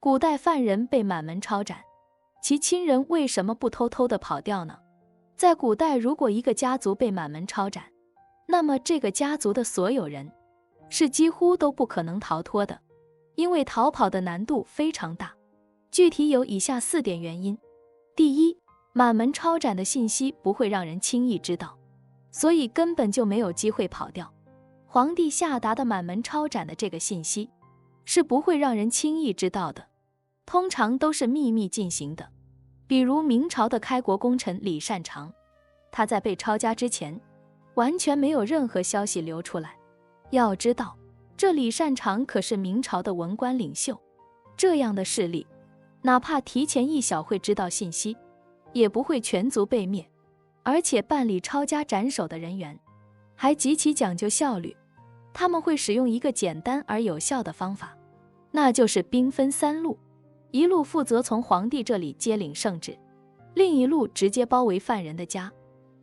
古代犯人被满门抄斩，其亲人为什么不偷偷地跑掉呢？在古代，如果一个家族被满门抄斩，那么这个家族的所有人是几乎都不可能逃脱的，因为逃跑的难度非常大。具体有以下4点原因。第一，满门抄斩的信息不会让人轻易知道，所以根本就没有机会跑掉。皇帝下达的满门抄斩的这个信息是不会让人轻易知道的，通常都是秘密进行的。比如明朝的开国功臣李善长，他在被抄家之前完全没有任何消息流出来。要知道，这李善长可是明朝的文官领袖，这样的势力哪怕提前1小会知道信息，也不会全族被灭。而且办理抄家斩首的人员还极其讲究效率，他们会使用一个简单而有效的方法，那就是兵分3路，一路负责从皇帝这里接领圣旨，另一路直接包围犯人的家，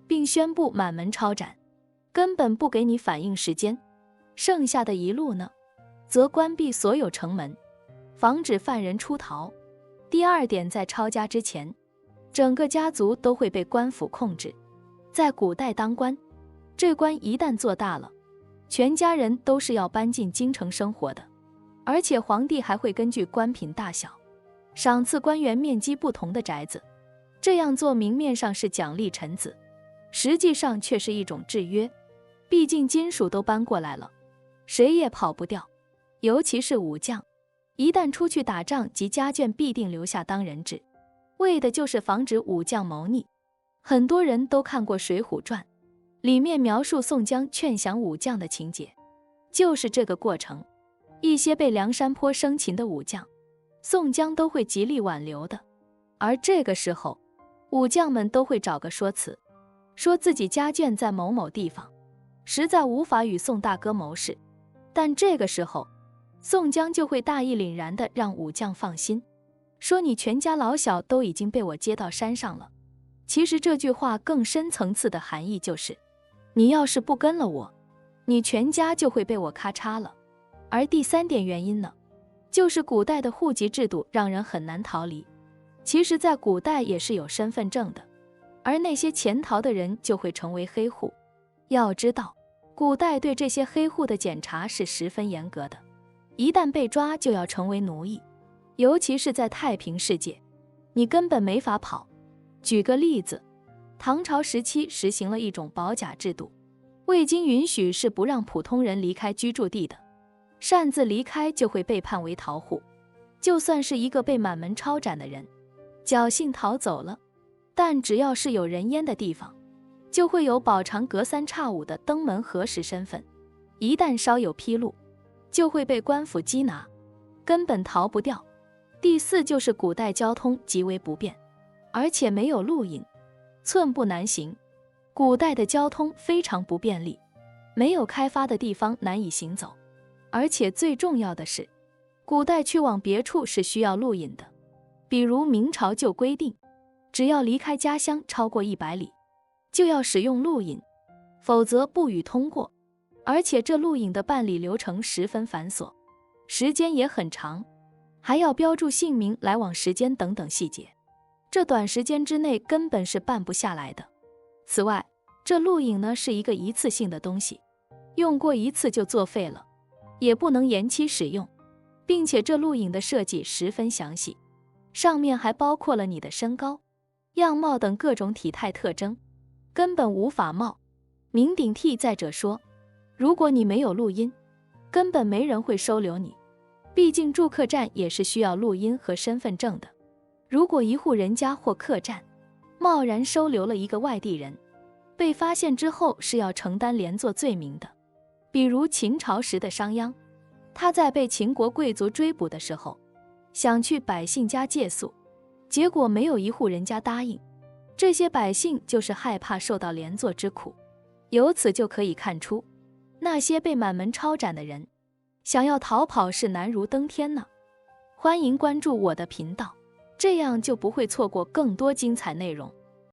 并宣布满门抄斩，根本不给你反应时间。剩下的一路呢，则关闭所有城门，防止犯人出逃。第2点，在抄家之前，整个家族都会被官府控制。在古代当官，这官一旦做大了，全家人都是要搬进京城生活的，而且皇帝还会根据官品大小赏赐官员面积不同的宅子。这样做明面上是奖励臣子，实际上却是一种制约，毕竟金属都搬过来了，谁也跑不掉。尤其是武将，一旦出去打仗，及家眷必定留下当人质，为的就是防止武将谋逆。很多人都看过《水浒传》，里面描述宋江劝降武将的情节，就是这个过程。一些被梁山泊生擒的武将，宋江都会极力挽留的，而这个时候，武将们都会找个说辞，说自己家眷在某某地方，实在无法与宋大哥谋事。但这个时候，宋江就会大义凛然地让武将放心，说你全家老小都已经被我接到山上了。其实这句话更深层次的含义就是，你要是不跟了我，你全家就会被我咔嚓了。而第3点原因呢，就是古代的户籍制度让人很难逃离。其实在古代也是有身份证的，而那些潜逃的人就会成为黑户。要知道，古代对这些黑户的检查是十分严格的，一旦被抓就要成为奴役。尤其是在太平世界，你根本没法跑。举个例子，唐朝时期实行了一种保甲制度，未经允许是不让普通人离开居住地的，擅自离开就会被判为逃户。就算是一个被满门抄斩的人，侥幸逃走了，但只要是有人烟的地方，就会有保常隔3差5的登门核实身份，一旦稍有纰漏，就会被官府缉拿，根本逃不掉。第4就是古代交通极为不便，而且没有路引，寸步难行。古代的交通非常不便利，没有开发的地方难以行走，而且最重要的是，古代去往别处是需要路引的。比如明朝就规定，只要离开家乡超过100里，就要使用路引，否则不予通过。而且这路引的办理流程十分繁琐，时间也很长，还要标注姓名、来往时间等等细节，这短时间之内根本是办不下来的。此外，这录影呢是一个一次性的东西，用过一次就作废了，也不能延期使用，并且这录影的设计十分详细，上面还包括了你的身高、样貌等各种体态特征，根本无法冒名顶替。再者说，如果你没有录音，根本没人会收留你，毕竟住客栈也是需要录音和身份证的。如果一户人家或客栈贸然收留了一个外地人，被发现之后是要承担连坐罪名的。比如秦朝时的商鞅，他在被秦国贵族追捕的时候，想去百姓家借宿，结果没有一户人家答应，这些百姓就是害怕受到连坐之苦。由此就可以看出，那些被满门抄斩的人想要逃跑是难如登天呢。欢迎关注我的频道，这样就不会错过更多精彩内容。